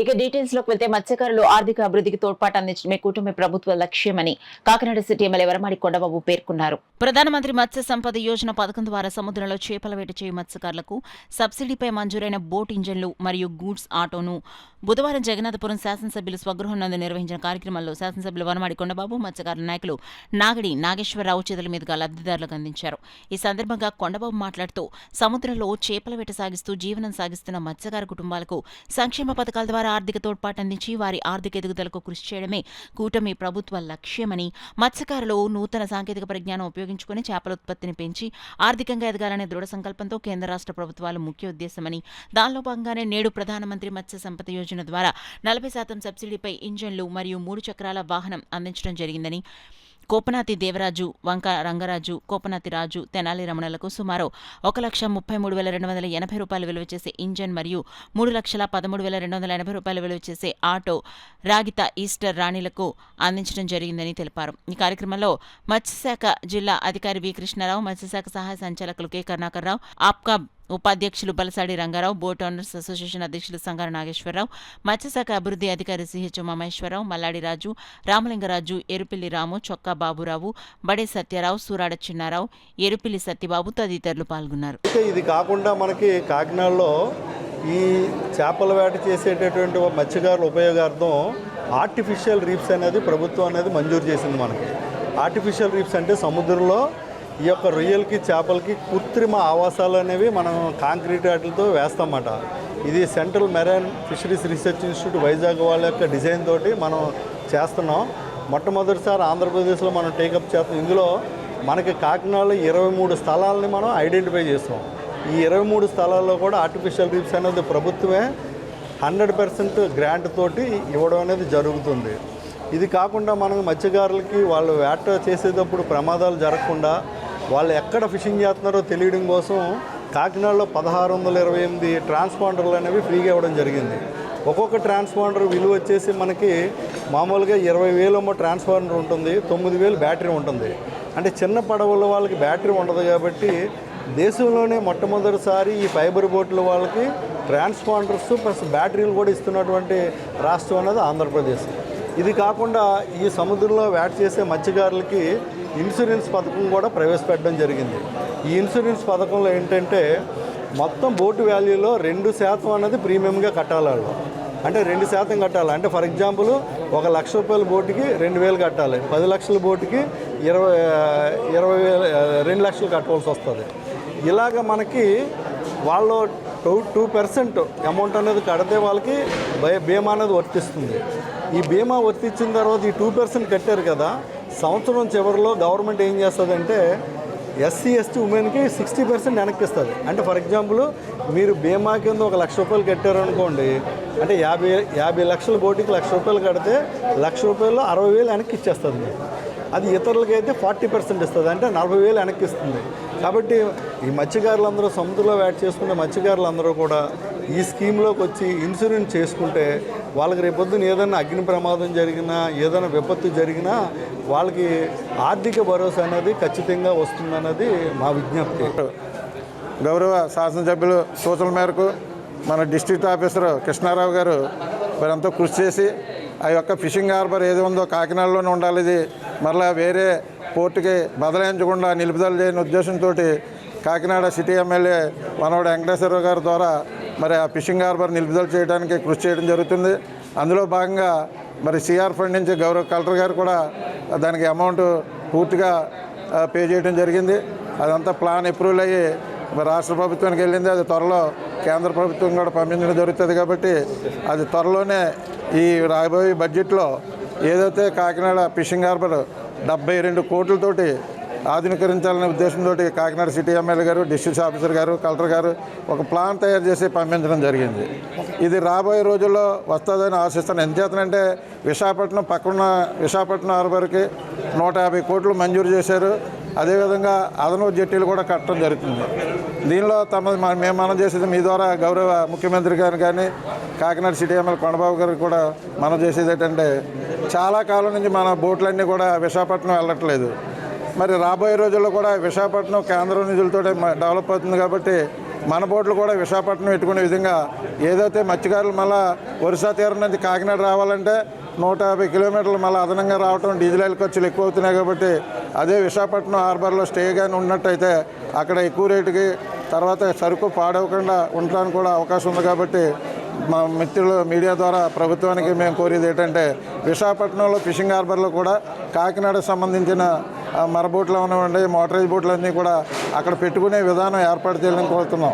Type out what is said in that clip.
ఇక డీటెయిల్స్ లోకి వెళ్తే మత్స్యకారులు ఆర్థిక అభివృద్ధికి తోడ్పాటు అందించడమే కూటమి ప్రభుత్వ లక్ష్యమని కాకినాడ సిటీ ఎమ్మెల్యే వరమాడి కొండబాబు పేర్కొన్నారు. ప్రధానమంత్రి మత్స్య సంపద యోజన పథకం ద్వారా సముద్రంలో చేపల వేట చేయు మత్స్యకారులకు సబ్సిడీపై మంజూరైన బోట్ ఇంజన్లు మరియు గూడ్స్ ఆటోను బుధవారం జగన్నాథపురం శాసనసభ్యులు స్వగృహం నందు నిర్వహించిన కార్యక్రమంలో శాసనసభ్యులు వరమాడి కొండబాబు, మత్స్యకారుల నాయకులు నాగడి నాగేశ్వరరావు చేతుల మీదుగా లబ్ధిదారులకు అందించారు. ఈ సందర్భంగా కొండబాబు మాట్లాడుతూ సముద్రంలో చేపల వేట సాగిస్తూ జీవనం సాగిస్తున్న మత్స్యకార కుటుంబాలకు సంక్షేమ పథకాల ద్వారా ఆర్థిక తోడ్పాటు అందించి వారి ఆర్థిక ఎదుగుదలకు కృషి చేయడమే కూటమి ప్రభుత్వ లక్ష్యమని, మత్స్యకారులు నూతన సాంకేతిక పరిజ్ఞానం ఉపయోగించుకుని చేపల ఉత్పత్తిని పెంచి ఆర్థికంగా ఎదగాలనే దృఢ సంకల్పంతో కేంద్ర రాష్ట్ర ప్రభుత్వాల ముఖ్య ఉద్దేశమని, దానిలో భాగంగానే నేడు ప్రధానమంత్రి మత్స్య సంపద యోజన ద్వారా 40% సబ్సిడీపై ఇంజన్లు మరియు 3 చక్రాల వాహనం అందించడం జరిగిందని, కోపనాతి దేవరాజు, వంక రంగరాజు, కోపనాతి రాజు, తెనాలి రమణలకు సుమారు 1,33,280 రూపాయలు విలువ చేసే ఇంజన్ మరియు 3,13,280 రూపాయలు విలువ చేసే ఆటో రాగిత ఈస్టర్ రాణిలకు అందించడం జరిగిందని తెలిపారు. ఈ కార్యక్రమంలో మత్స్యశాఖ జిల్లా అధికారి వి కృష్ణారావు, మత్స్యశాఖ సహాయ సంచాలకులు కె కరుణాకర్రావు, ఆప్కా ఉపాధ్యక్షులు Balasadi Rangarao, boat owners association అధ్యక్షులు సంగార నాగేశ్వరరావు, మత్స్యశాఖ అభివృద్ధి అధికారి సిహెచ్ మహేశ్వరరావు, మల్లాడి రాజు, రామలింగరాజు, ఎరుపిల్లి రాము, చొక్కా బాబురావు, బడే సత్యారావు, సూరాడ చిన్నారావు, ఎరుపిల్లి సత్యబాబు తదితరులు పాల్గొన్నారు. ఇది కాకుండా మనకి కాకినాడలో ఈ చేపల వేట చేసేటటువంటి మత్స్యకారుల ఉపయోగార్థం ఆర్టిఫిషియల్ రీఫ్స్ అనేది ప్రభుత్వం అనేది మంజూరు చేసింది. మనకి ఆర్టిఫిషియల్ రీఫ్స్ అంటే సముద్రంలో ఈ యొక్క రొయ్యలకి చేపలకి కృత్రిమ ఆవాసాలు అనేవి మనం కాంక్రీట్ వాటితో వేస్తామన్నమాట. ఇది central marine fisheries research institute Vizag వాళ్ళ యొక్క డిజైన్ తోటి మనం చేస్తున్నాం. మొట్టమొదటిసారి ఆంధ్రప్రదేశ్లో మనం టేకప్ చేస్తాం. ఇందులో మనకి కాకినాడలో 23 స్థలాలని మనం ఐడెంటిఫై చేస్తాం. ఈ 23 స్థలాల్లో కూడా ఆర్టిఫిషియల్ రీఫ్స్ అనేది ప్రభుత్వమే 100% గ్రాంట్ తోటి ఇవ్వడం అనేది జరుగుతుంది. ఇది కాకుండా మనం మత్స్యకారులకి వాళ్ళు వేట చేసేటప్పుడు ప్రమాదాలు జరగకుండా వాళ్ళు ఎక్కడ ఫిషింగ్ చేస్తున్నారో తెలియడం కోసం కాకినాడలో 1628 ట్రాన్స్పాండర్లు అనేవి ఫ్రీగా ఇవ్వడం జరిగింది. ఒక్కొక్క ట్రాన్స్పాండర్ విలువ వచ్చేసి మనకి మామూలుగా 20,000 ట్రాన్స్పాండర్ ఉంటుంది, 9,000 బ్యాటరీ ఉంటుంది. అంటే చిన్న పడవల వాళ్ళకి బ్యాటరీ ఉండదు కాబట్టి దేశంలోనే మొట్టమొదటిసారి ఈ ఫైబర్ బోట్ల వాళ్ళకి ట్రాన్స్పాండర్స్ ప్లస్ బ్యాటరీలు కూడా ఇస్తున్నటువంటి రాష్ట్రం అనేది ఆంధ్రప్రదేశ్. ఇది కాకుండా ఈ సముద్రంలో వేట చేసే మత్స్యకారులకి ఇన్సూరెన్స్ పథకం కూడా ప్రవేశపెట్టడం జరిగింది. ఈ ఇన్సూరెన్స్ పథకంలో ఏంటంటే మొత్తం బోటు వాల్యూలో 2% అనేది ప్రీమియంగా కట్టాలి వాళ్ళు. అంటే 2% కట్టాలి. అంటే ఫర్ ఎగ్జాంపుల్ 1,00,000 రూపాయల బోటుకి 2,000 కట్టాలి, 10 లక్షల బోటుకి 2 లక్షలు కట్టవలసి వస్తుంది. ఇలాగ మనకి వాళ్ళు 2% అమౌంట్ అనేది కడితే వాళ్ళకి బీమా అనేది వర్తిస్తుంది. ఈ బీమా వర్తించిన తర్వాత ఈ 2% కట్టారు కదా, సంవత్సరం చివరిలో గవర్నమెంట్ ఏం చేస్తుందంటే ఎస్సీ ఎస్టీ ఉమెన్కి 60% వెనక్కి ఇస్తుంది. అంటే ఫర్ ఎగ్జాంపుల్ మీరు బీమా కింద 1,00,000 రూపాయలు కట్టారనుకోండి, అంటే 50 లక్షల బోటికి 1,00,000 రూపాయలు కడితే 1,00,000 రూపాయలు 60,000 వెనక్కి ఇచ్చేస్తుంది మీకు. అది ఇతరులకైతే 40% ఇస్తుంది, అంటే 40,000 వెనక్కి ఇస్తుంది. కాబట్టి ఈ మత్స్యకారులందరూ సముద్రంలో వేట చేసుకునే మత్స్యకారులందరూ కూడా ఈ స్కీమ్లోకి వచ్చి ఇన్సూరెన్స్ చేసుకుంటే వాళ్ళకి రేపొద్దున ఏదైనా అగ్ని ప్రమాదం జరిగినా, ఏదైనా విపత్తు జరిగినా వాళ్ళకి ఆర్థిక భరోసా అనేది ఖచ్చితంగా వస్తుందన్నది మా విజ్ఞప్తి. గౌరవ శాసనసభ్యులు సూచనల మేరకు మన డిస్ట్రిక్ట్ ఆఫీసర్ కృష్ణారావు గారు మరంతా కృషి చేసి ఆ యొక్క ఫిషింగ్ హార్బర్ ఏది ఉందో కాకినాడలోనే ఉండాలి, ఇది మరలా వేరే పోర్టుకి బదలాయించకుండా నిలుపుదల చేయని ఉద్దేశంతో కాకినాడ సిటీ ఎమ్మెల్యే మనవడు వెంకటేశ్వరరావు గారి ద్వారా మరి ఆ ఫిషింగ్ హార్బర్ నిలుపుదల చేయడానికి కృషి చేయడం జరుగుతుంది. అందులో భాగంగా మరి సిఆర్ ఫండ్ నుంచి గౌరవ కలెక్టర్ గారు కూడా దానికి అమౌంట్ పూర్తిగా పే చేయడం జరిగింది. అదంతా ప్లాన్ అప్రూవల్ అయ్యి మరి రాష్ట్ర ప్రభుత్వానికి వెళ్ళింది. అది త్వరలో కేంద్ర ప్రభుత్వం కూడా పంపించడం జరుగుతుంది. కాబట్టి అది త్వరలోనే ఈ రాబోయే బడ్జెట్లో ఏదైతే కాకినాడ ఫిషింగ్ హార్బర్ 72 కోట్లతోటి ఆధునీకరించాలనే ఉద్దేశంతో కాకినాడ సిటీ ఎమ్మెల్యే గారు, డిస్ట్రిక్ట్ ఆఫీసర్ గారు, కలెక్టర్ గారు ఒక ప్లాన్ తయారు చేసి పంపించడం జరిగింది. ఇది రాబోయే రోజుల్లో వస్తుందని ఆశిస్తాను. ఎంచేతనంటే విశాఖపట్నం పక్కన విశాఖపట్నం హార్బర్కి 150 కోట్లు మంజూరు చేశారు. అదేవిధంగా అదనపు జట్టీలు కూడా కట్టడం జరుగుతుంది. దీనిలో మేము మనం చేసేది మీ ద్వారా గౌరవ ముఖ్యమంత్రి గారు కానీ కాకినాడ సిటీ ఎమ్మెల్యే కొండబాబు గారికి కూడా మనం చేసేది ఏంటంటే చాలా కాలం నుంచి మన బోట్లన్నీ కూడా విశాఖపట్నం వెళ్ళట్లేదు. మరి రాబోయే రోజుల్లో కూడా విశాఖపట్నం కేంద్ర నిధులతో డెవలప్ అవుతుంది కాబట్టి మన బోట్లు కూడా విశాఖపట్నం పెట్టుకునే విధంగా ఏదైతే మత్స్యకారులు మళ్ళీ ఒరిస్సా తీరం నుంచి కాకినాడ రావాలంటే 150 కిలోమీటర్లు మళ్ళీ అదనంగా రావటం, డీజిల్ ఆయిల్ ఖర్చులు ఎక్కువ అవుతున్నాయి. కాబట్టి అదే విశాఖపట్నం హార్బర్లో స్టే కానీ ఉన్నట్టయితే అక్కడ ఎక్కువ రేటుకి తర్వాత సరుకు పాడవకుండా ఉండడానికి కూడా అవకాశం ఉంది. కాబట్టి మా మిత్రులు మీడియా ద్వారా ప్రభుత్వానికి మేము కోరేది ఏంటంటే విశాఖపట్నంలో ఫిషింగ్ హార్బర్లో కూడా కాకినాడకు సంబంధించిన మరబోట్లు అవనివ్వండి, మోటరైజ్ బోట్లు అన్నీ కూడా అక్కడ పెట్టుకునే విధానం ఏర్పాటు చేయాలని కోరుతున్నాం.